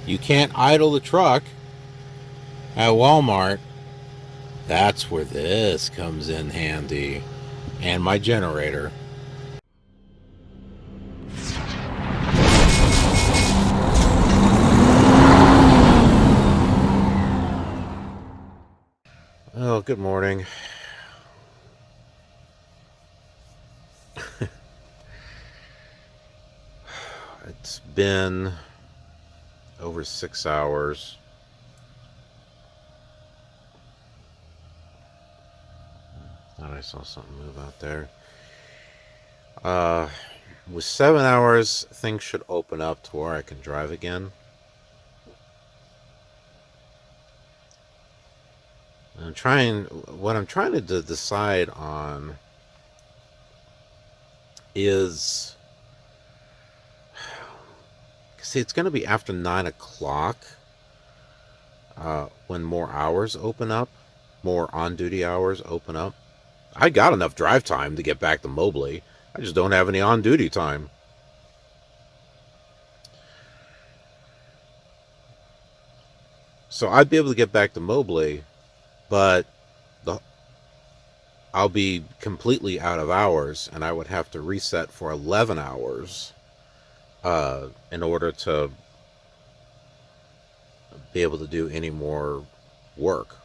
You can't idle the truck at Walmart. That's where this comes in handy. And my generator. Oh, good morning. It's been over 6 hours. Thought I saw something move out there. With 7 hours, things should open up to where I can drive again. What I'm trying to decide on is, see, it's going to be after 9 o'clock when more hours open up, more on-duty hours open up. I got enough drive time to get back to Mobley. I just don't have any on-duty time. So I'd be able to get back to Mobley, but I'll be completely out of hours, and I would have to reset for 11 hours in order to be able to do any more work.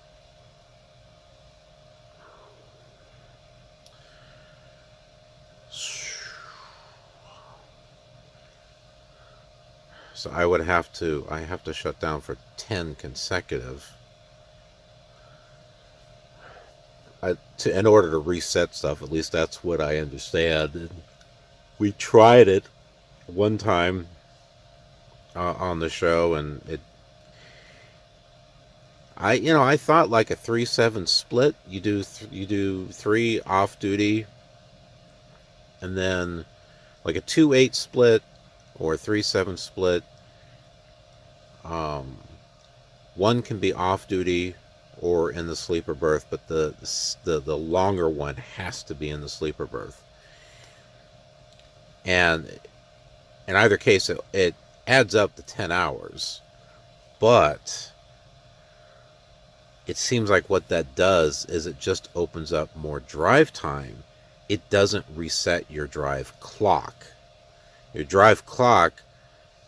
So I have to shut down for 10 consecutive in order to reset stuff. At least that's what I understand. We tried it one time on the show, and I thought like a 3-7 split. You do 3 off duty, and then like a 2-8 split or a 3-7 split. One can be off duty or in the sleeper berth, but the longer one has to be in the sleeper berth. And in either case, it adds up to 10 hours. But it seems like what that does is it just opens up more drive time. It doesn't reset your drive clock. Your drive clock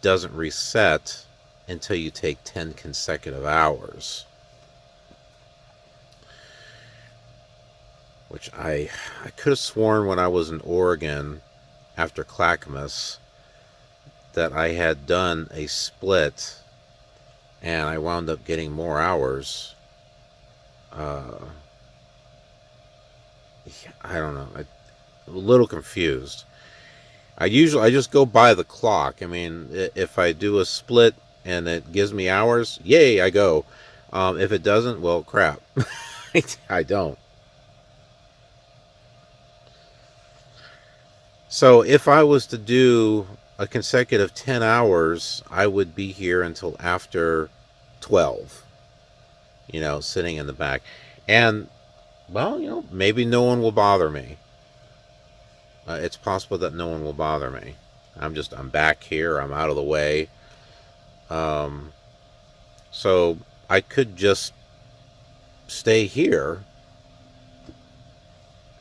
doesn't reset until you take 10 consecutive hours. Which I could have sworn when I was in Oregon after Clackamas that I had done a split and I wound up getting more hours. I don't know. I'm a little confused. I just go by the clock. I mean, if I do a split and it gives me hours, yay, I go. If it doesn't, well, crap. I don't. So if I was to do a consecutive 10 hours, I would be here until after 12, sitting in the back. And, well, maybe no one will bother me. It's possible that no one will bother me. I'm back here. I'm out of the way. So I could just stay here.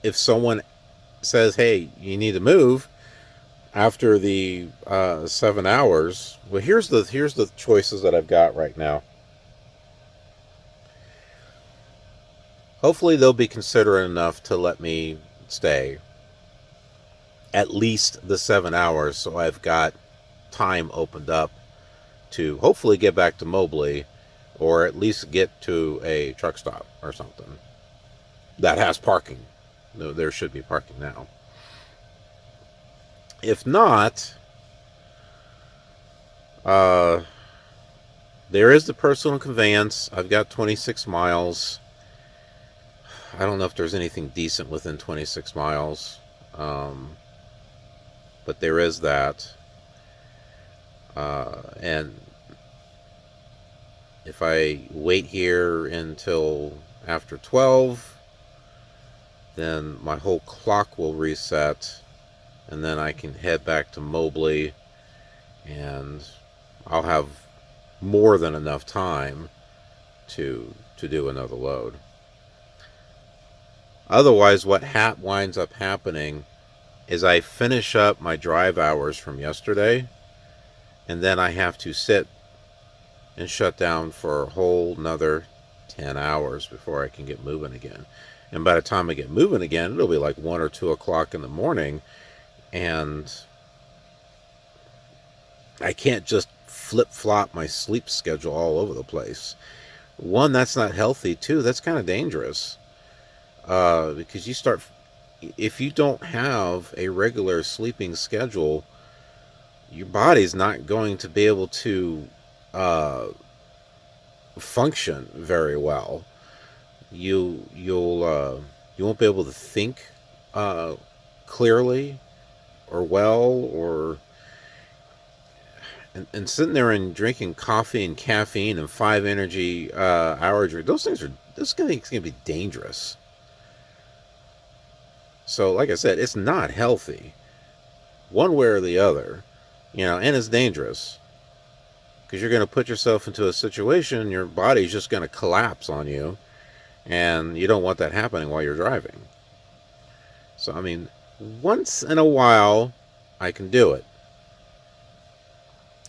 If someone says, hey, you need to move after the 7 hours, well, here's the choices that I've got right now. Hopefully they'll be considerate enough to let me stay at least the 7 hours, so I've got time opened up to hopefully get back to Mobley, or at least get to a truck stop or something that has parking. There should be parking now. If not, there is the personal conveyance. I've got 26 miles. I don't know if there's anything decent within 26 miles. But there is that. And if I wait here until after 12, then my whole clock will reset, and then I can head back to Mobley, and I'll have more than enough time to do another load. Otherwise, what winds up happening is I finish up my drive hours from yesterday, and then I have to sit and shut down for a whole another 10 hours before I can get moving again. And by the time I get moving again, it'll be like 1 or 2 o'clock in the morning, and I can't just flip-flop my sleep schedule all over the place. One, that's not healthy. Two, that's kind of dangerous. Because if you don't have a regular sleeping schedule, your body's not going to be able to function very well. You won't be able to think clearly or well, or and sitting there and drinking coffee and caffeine and 5 energy hour drink. Those things can be dangerous. So, like I said, it's not healthy, one way or the other, and it's dangerous because you're going to put yourself into a situation, your body's just going to collapse on you, and you don't want that happening while you're driving. So, I mean, once in a while, I can do it.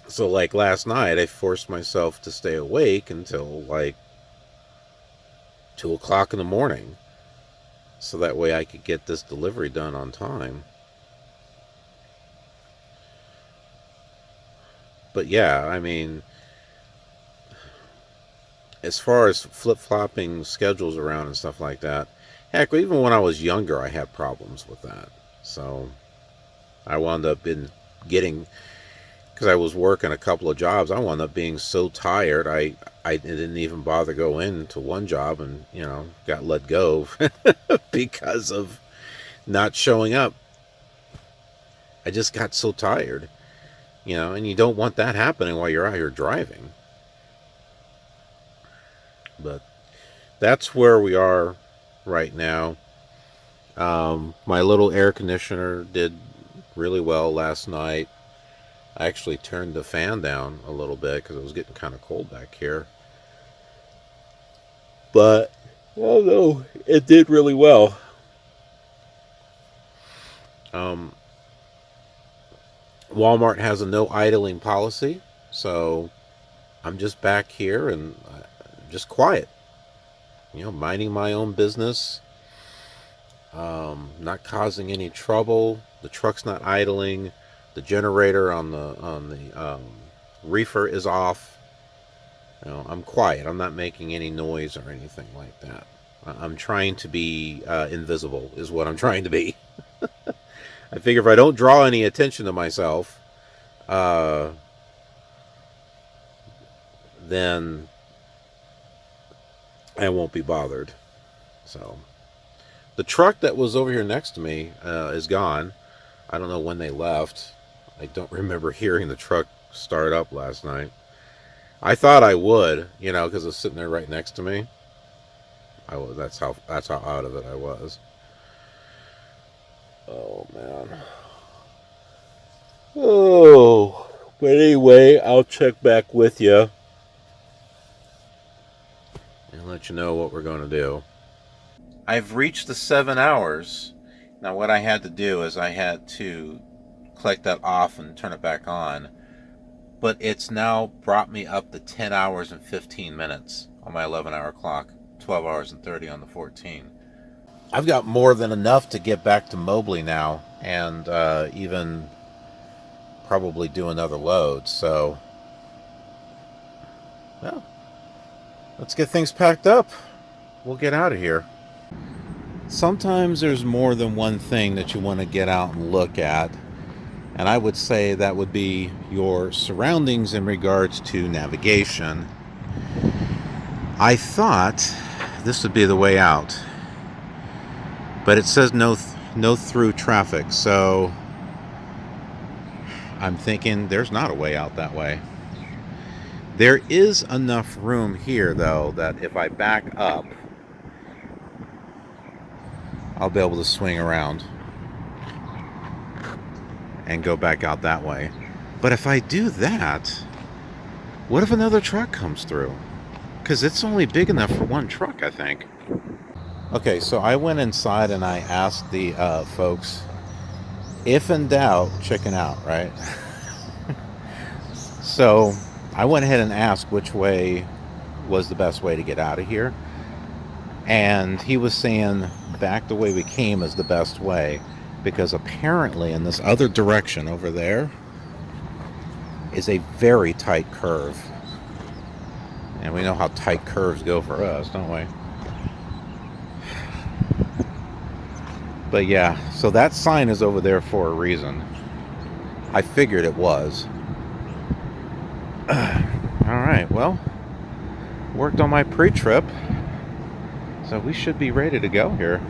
So, like last night, I forced myself to stay awake until like 2 o'clock in the morning, so that way I could get this delivery done on time. But yeah, I mean, as far as flip-flopping schedules around and stuff like that, heck, even when I was younger, I had problems with that. So I wound up getting, because I was working a couple of jobs, I wound up being so tired, I didn't even bother go into one job, and got let go because of not showing up. I just got so tired, and you don't want that happening while you're out here driving. But that's where we are right now. My little air conditioner did really well last night. I actually turned the fan down a little bit because it was getting kind of cold back here. But, oh no, it did really well. Walmart has a no idling policy, so I'm just back here and just quiet, minding my own business, not causing any trouble. The truck's not idling. The generator on the reefer is off. I'm quiet. I'm not making any noise or anything like that. I'm trying to be invisible, is what I'm trying to be. I figure if I don't draw any attention to myself, then I won't be bothered. So the truck that was over here next to me is gone. I don't know when they left. I don't remember hearing the truck start up last night. I thought I would, because it was sitting there right next to me. That's how out of it I was. Oh man. Oh, but anyway, I'll check back with you and let you know what we're going to do. I've reached the 7 hours. Now what I had to do is I had to click that off and turn it back on. But it's now brought me up to 10 hours and 15 minutes on my 11-hour clock, 12 hours and 30 on the 14. I've got more than enough to get back to Mobley now and even probably do another load. So, well, let's get things packed up. We'll get out of here. Sometimes there's more than one thing that you want to get out and look at. And I would say that would be your surroundings in regards to navigation. I thought this would be the way out, but it says no through traffic, so I'm thinking there's not a way out that way. There is enough room here, though, that if I back up, I'll be able to swing around and go back out that way. But if I do that, What if another truck comes through? Because it's only big enough for one truck, I think. Okay, so I went inside and I asked the folks, if in doubt, chicken out, right? So I went ahead and asked which way was the best way to get out of here. And he was saying back the way we came is the best way, because apparently in this other direction over there is a very tight curve. And we know how tight curves go for us, don't we? But yeah, so that sign is over there for a reason. I figured it was. Alright, well, worked on my pre-trip, so we should be ready to go here.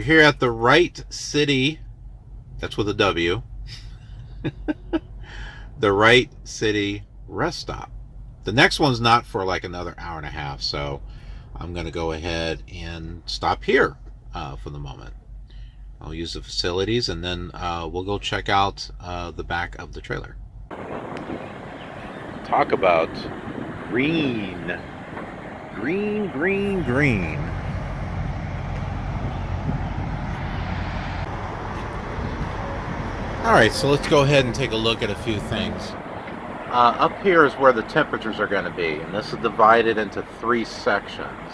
here at the Wright City, that's with a W, the Wright City rest stop. The next one's not for like another hour and a half, so I'm going to go ahead and stop here for the moment. I'll use the facilities, and then we'll go check out the back of the trailer. Talk about green. Green, green, green. Alright, so let's go ahead and take a look at a few things. Up here is where the temperatures are going to be, and this is divided into 3 sections.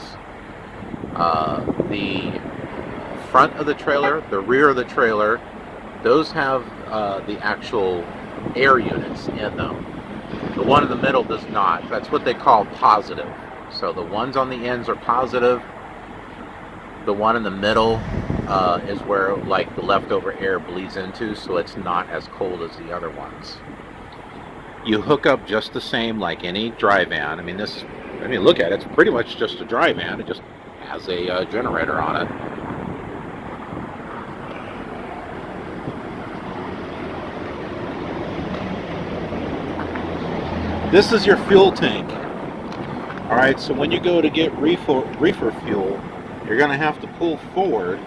The front of the trailer, the rear of the trailer, those have the actual air units in them. The one in the middle does not. That's what they call positive. So the ones on the ends are positive. The one in the middle is where like the leftover air bleeds into, so it's not as cold as the other ones. You hook up just the same like any dry van. I mean, look at it. It's pretty much just a dry van. It just has a generator on it. This is your fuel tank. All right, so when you go to get reefer fuel, you're going to have to pull forward.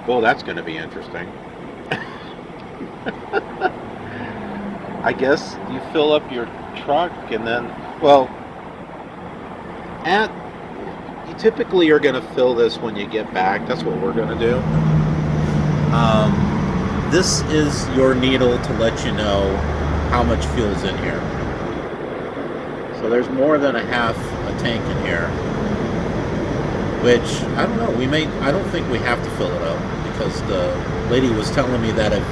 Well, that's going to be interesting. I guess you fill up your truck and then, well, you typically are going to fill this when you get back. That's what we're going to do. This is your needle to let you know how much fuel's in here. So there's more than a half a tank in here, which I don't know. I don't think we have to fill it up, because the lady was telling me that if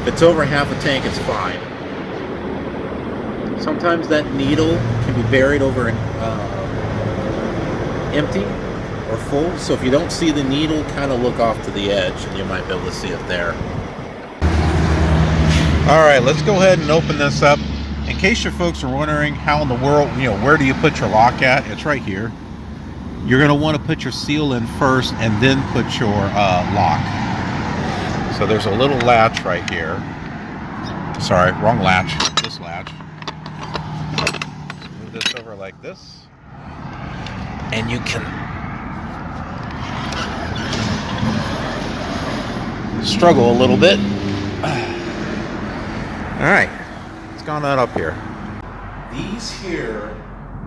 it's over half a tank, it's fine. Sometimes that needle can be buried over empty or full. So if you don't see the needle, kind of look off to the edge, and you might be able to see it there. All right, let's go ahead and open this up. In case your folks are wondering how in the world, where do you put your lock at? It's right here. You're going to want to put your seal in first and then put your lock. So there's a little latch right here. Sorry, wrong latch. This latch. Let's move this over like this. And you can struggle a little bit. All right. What's going on up here? These here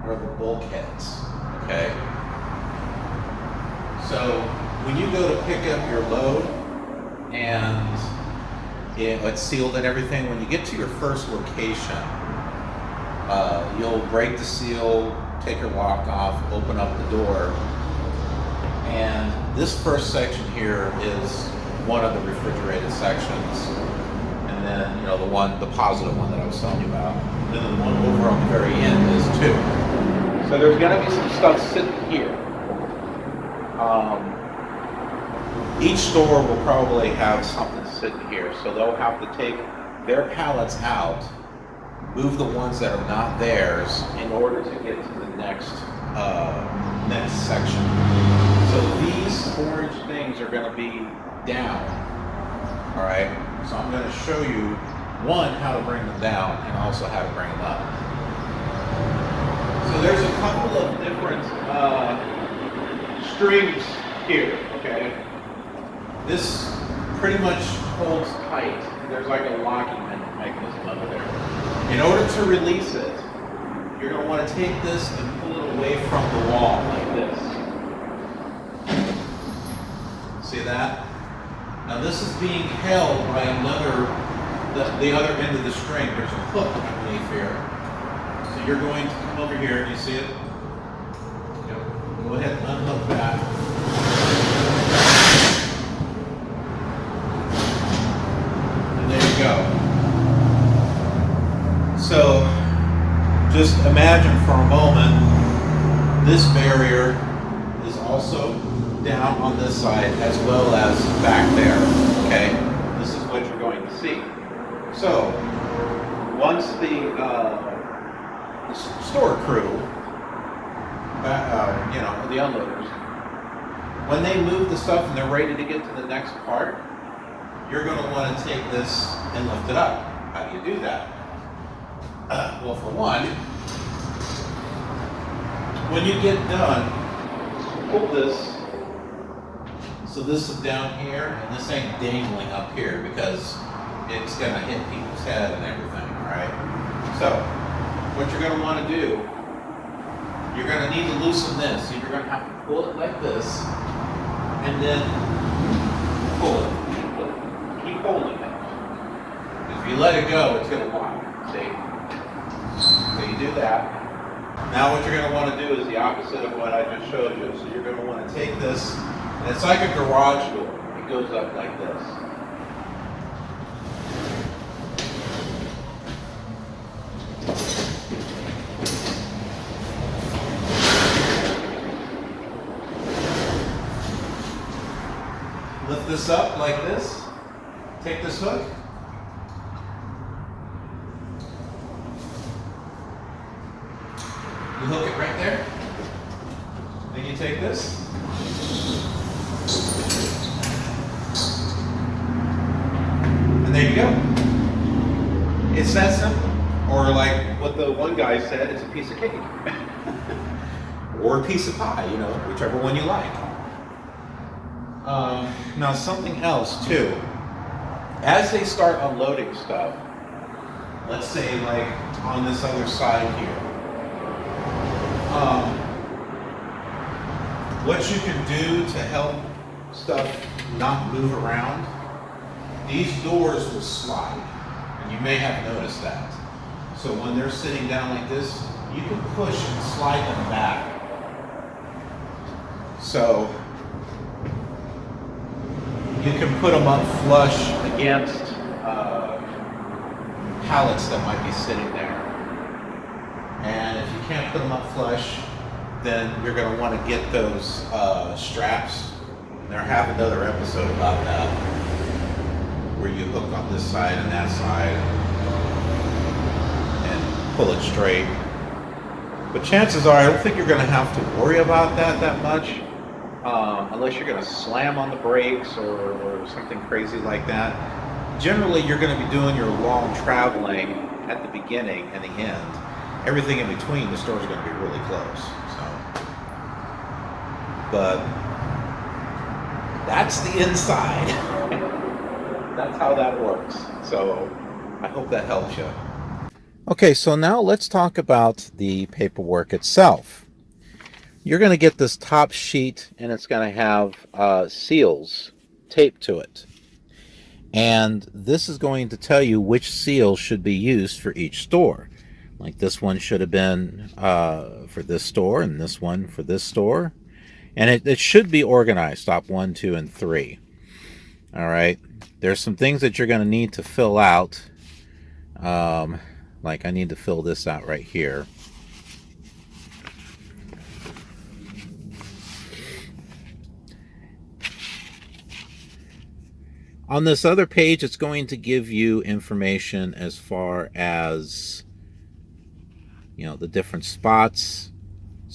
are the bulkheads, okay? So when you go to pick up your load and it's sealed and everything, when you get to your first location, you'll break the seal, take your lock off, open up the door, and this first section here is one of the refrigerated sections. And then, the positive one that I was telling you about. And then the one over on the very end is too. So there's going to be some stuff sitting here. Each store will probably have something sitting here, so they'll have to take their pallets out, move the ones that are not theirs in order to get to the next section. So these orange things are going to be down. All right. So I'm going to show you, one, how to bring them down, and also how to bring them up. So there's a couple of different strings here, okay? This pretty much holds tight. There's like a locking mechanism over there. In order to release it, you're going to want to take this and pull it away from the wall like this. See that? Now this is being held by the other end of the string. There's a hook underneath here. So you're going to come over here, you see it? Go ahead and unhook that. And there you go. So just imagine for a moment, this barrier is also down on this side as well as back there, okay? This is what you're going to see. So, once the store crew, the unloaders, When they move the stuff and they're ready to get to the next part, you're going to want to take this and lift it up. How do you do that? Well, for one, when you get done, pull this. So this is down here, and this ain't dangling up here because it's going to hit people's head and everything, all right? So, what you're going to want to do, you're going to need to loosen this. So you're going to have to pull it like this, and then pull it. Keep holding it. If you let it go, it's going to lock. See? So you do that. Now what you're going to want to do is the opposite of what I just showed you. So you're going to want to take this, and it's like a garage door. It goes up like this. Lift this up like this. Take this hook. You hook it right there. Then you take this. And there you go. It's that simple. Or like what the one guy said, it's a piece of cake. Or a piece of pie, you know, whichever one you like. Now something else too. As they start unloading stuff, let's say like on this other side here, what you can do to help stuff not move around, these doors will slide, and you may have noticed that. So when they're sitting down like this, you can push and slide them back. So you can put them up flush against pallets that might be sitting there. And if you can't put them up flush, then you're going to want to get those straps. And I have another episode about that, where you hook on this side and that side and pull it straight. But chances are, I don't think you're going to have to worry about that much, unless you're going to slam on the brakes or something crazy like that. Generally, you're going to be doing your long traveling at the beginning and the end. Everything in between, the store's going to be really close. So, but that's the inside. That's how that works. So I hope that helps you. Okay, so now let's talk about the paperwork itself. You're going to get this top sheet, and it's going to have seals taped to it. And this is going to tell you which seal should be used for each store. Like this one should have been for this store, and this one for this store. And it should be organized, stop 1, 2, and 3. All right. There's some things that you're going to need to fill out. Like I need to fill this out right here. On this other page, it's going to give you information as far as, you know, the different stops,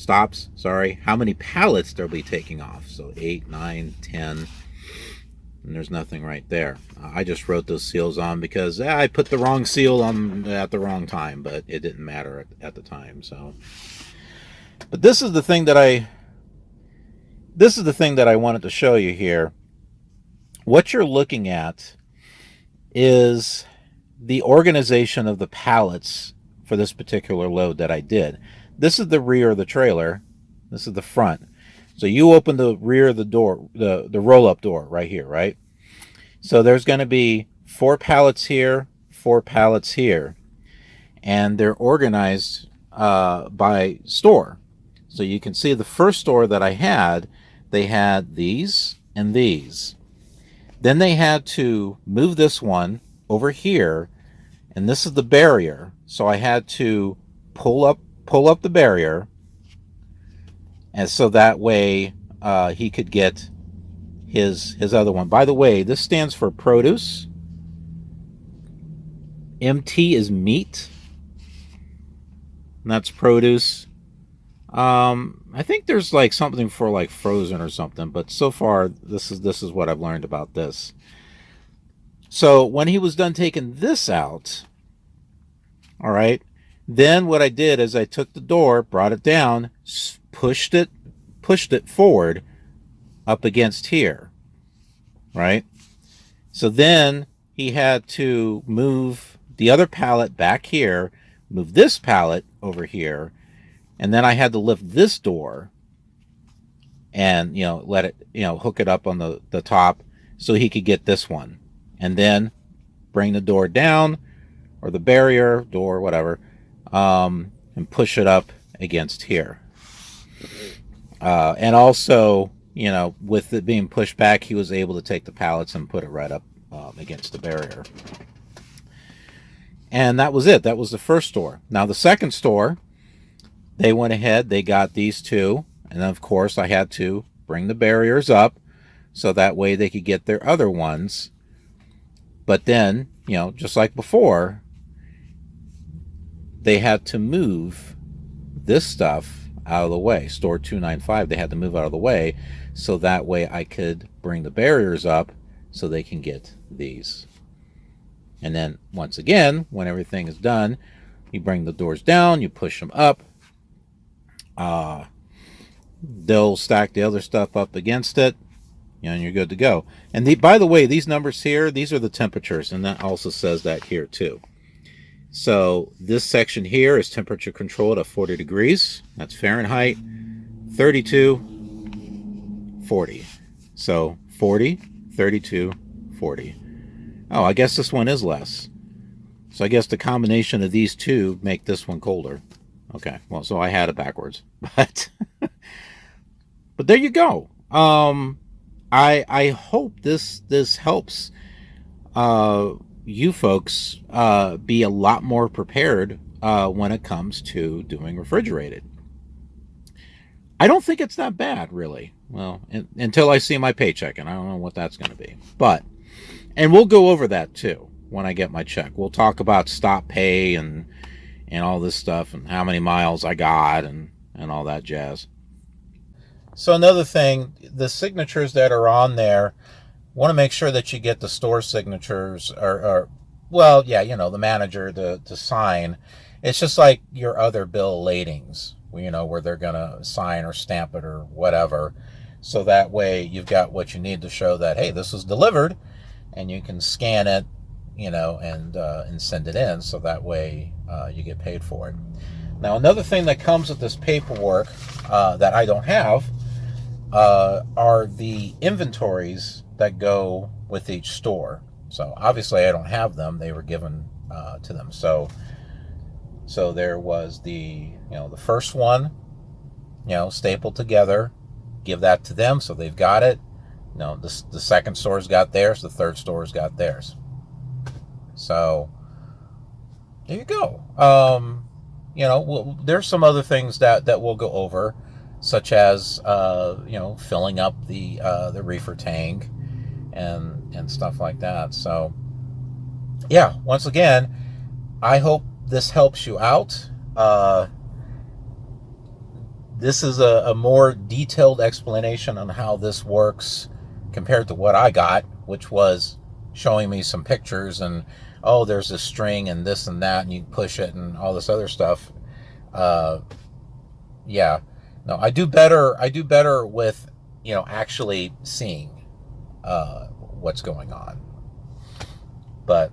how many pallets they'll be taking off. So 8, 9, 10, and there's nothing right there. I just wrote those seals on because I put the wrong seal on at the wrong time, but it didn't matter at the time. So, but this is the thing that I wanted to show you here. What you're looking at is the organization of the pallets for this particular load that I did. This is the rear of the trailer. This is the front. So you open the rear of the door, the roll-up door right here, right? So there's going to be 4 pallets here, 4 pallets here. And they're organized by store. So you can see the first store that I had, they had these and these. Then they had to move this one over here, and this is the barrier. So I had to pull up the barrier, and so that way he could get his other one. By the way, this stands for produce. MT is meat, and that's produce. I think there's like something for like frozen or something, but so far this is what I've learned about this. So when he was done taking this out, all right, then what I did is I took the door, brought it down, pushed it forward up against here, right? So then he had to move the other pallet back here, move this pallet over here, and then I had to lift this door and, let it, hook it up on the top so he could get this one. And then bring the door down, or the barrier, door, whatever, and push it up against here. And also, with it being pushed back, he was able to take the pallets and put it right up against the barrier. And that was it. That was the first store. Now, the second store, they went ahead, they got these two, and then, of course, I had to bring the barriers up so that way they could get their other ones. But then, just like before, they had to move this stuff out of the way. Store 295, they had to move out of the way so that way I could bring the barriers up so they can get these. And then, once again, when everything is done, you bring the doors down, you push them up. They'll stack the other stuff up against it, and you're good to go. And by the way, these numbers here, these are the temperatures, and that also says that here too. So this section here is temperature controlled at 40 degrees. That's Fahrenheit. 32, 40. So 40, 32, 40. Oh, I guess this one is less. So I guess the combination of these two make this one colder. Okay, well, so I had it backwards. But there you go. I hope this helps you folks be a lot more prepared when it comes to doing refrigerated. I don't think it's that bad, really. Well, until I see my paycheck, and I don't know what that's going to be. And we'll go over that too when I get my check. We'll talk about stop pay and all this stuff and how many miles I got and all that jazz. So another thing, the signatures that are on there, want to make sure that you get the store signatures or well, yeah, the manager to sign. It's just like your other bill ladings, where they're going to sign or stamp it or whatever. So that way you've got what you need to show that, hey, this was delivered, and you can scan it, and send it in. So that way you get paid for it. Now, another thing that comes with this paperwork that I don't have are the inventories that go with each store. So obviously I don't have them. They were given to them. So there was the first one, stapled together. Give that to them so they've got it. The second store's got theirs. The third store's got theirs. So there you go. There's some other things that we'll go over, such as filling up the reefer tank and stuff like that. So yeah, once again, I hope this helps you out. This is a more detailed explanation on how this works compared to what I got, which was showing me some pictures and, oh, there's a string and this and that, and you push it and all this other stuff. Yeah, no, I do better with, actually seeing what's going on. But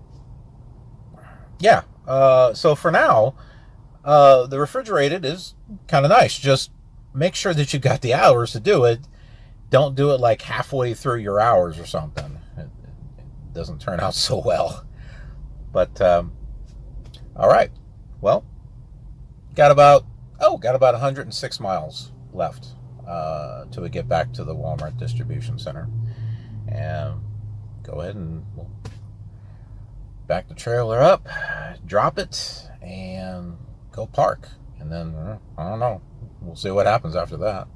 yeah, so for now, the refrigerated is kind of nice. Just make sure that you got the hours to do it. Don't do it like halfway through your hours or something. It doesn't turn out so well. But all right, well, got about 106 miles left till we get back to the Walmart distribution center, and go ahead and we'll back the trailer up, drop it, and go park. And then I don't know, we'll see what happens after that.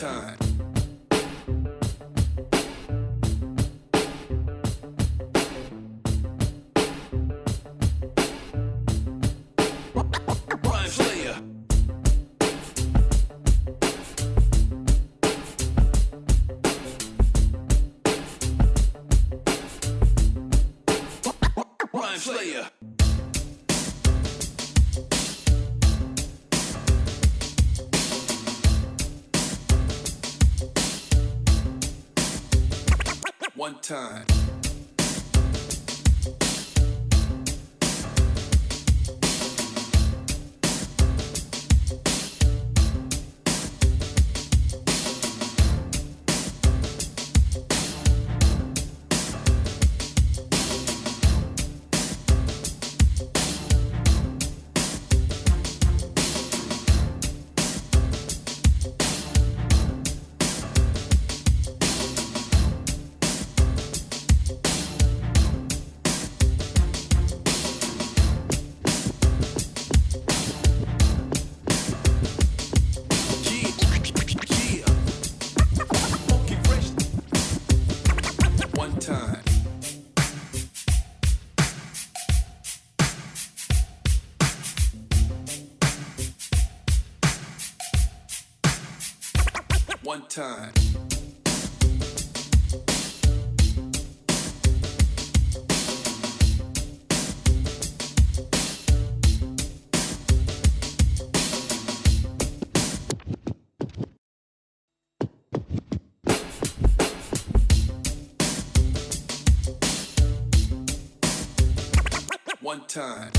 time. Rhyme Slayer. Rhyme Slayer. One time. One time. One time.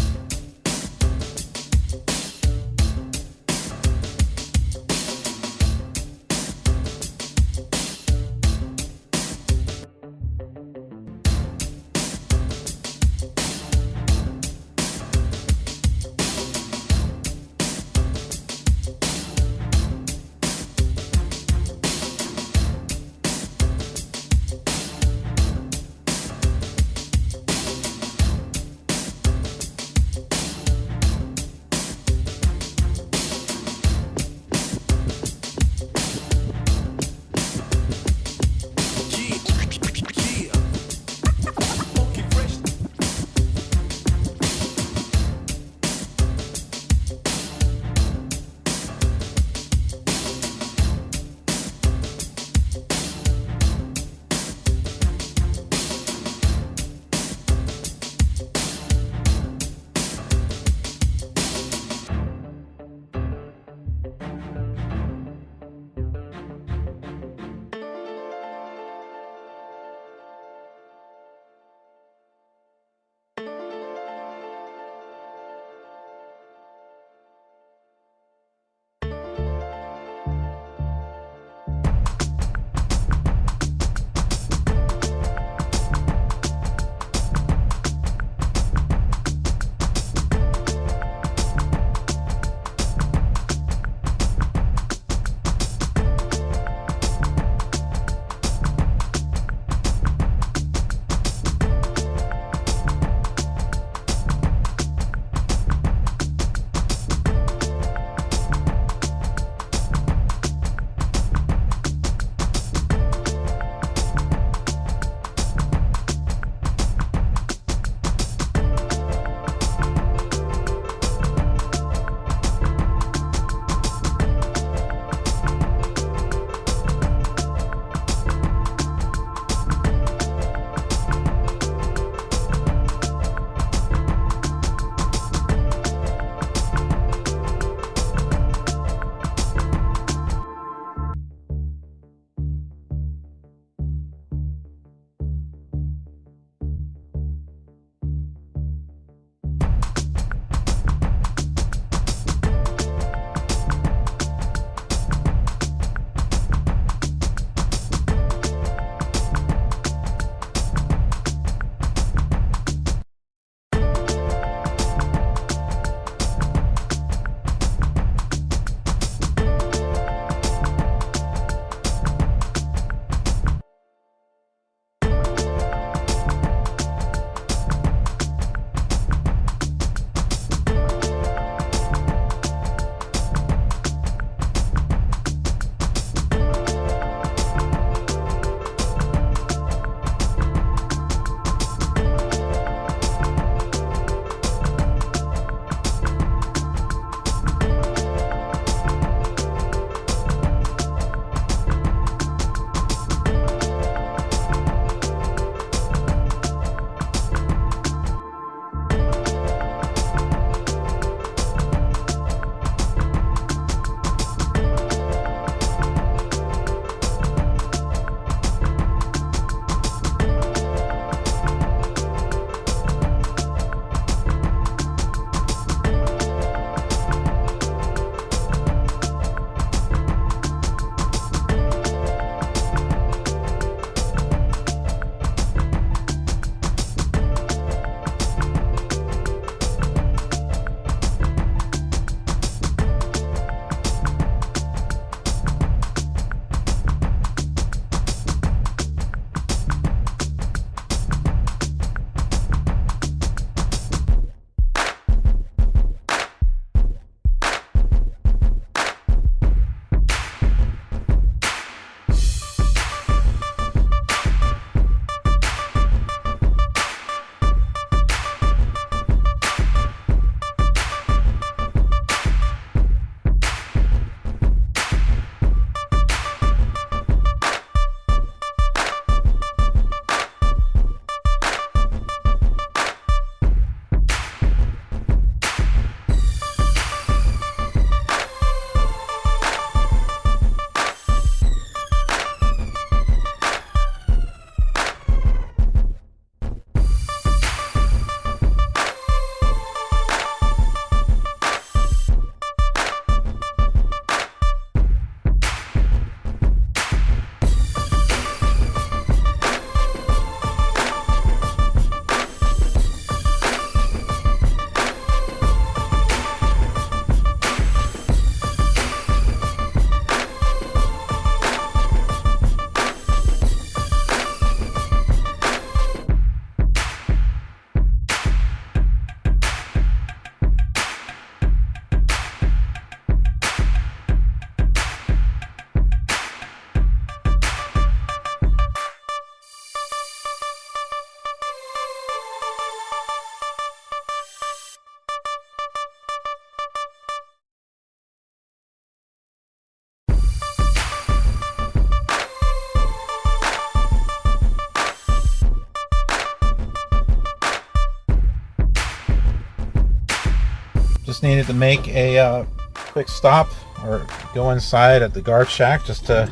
just needed to make a quick stop or go inside at the guard shack just to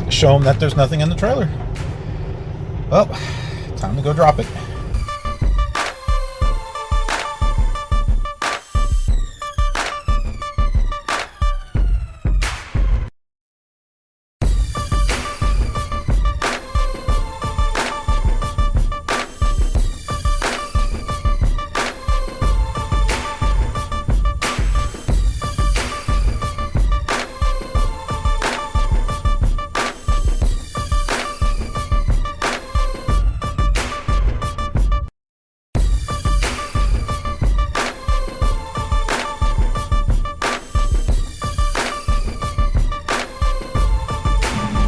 show them that there's nothing in the trailer. Well, time to go drop it.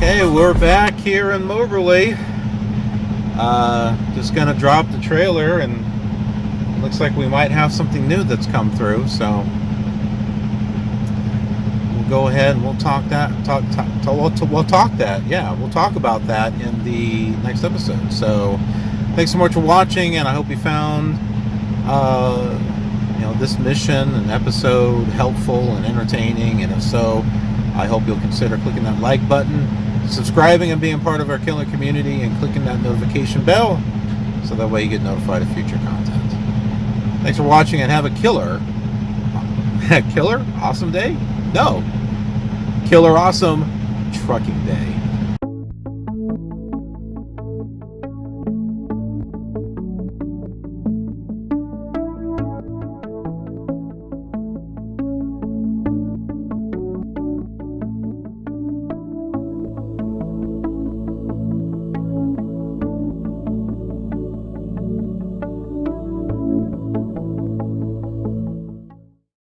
Okay, we're back here in Moberly. Just gonna drop the trailer, and it looks like we might have something new that's come through. So we'll go ahead and we'll talk about that in the next episode. So thanks so much for watching, and I hope you found this mission and episode helpful and entertaining. And if so, I hope you'll consider clicking that like button, subscribing and being part of our KILR community, and clicking that notification bell so that way you get notified of future content. Thanks for watching, and have a killer awesome day? No, killer awesome trucking day.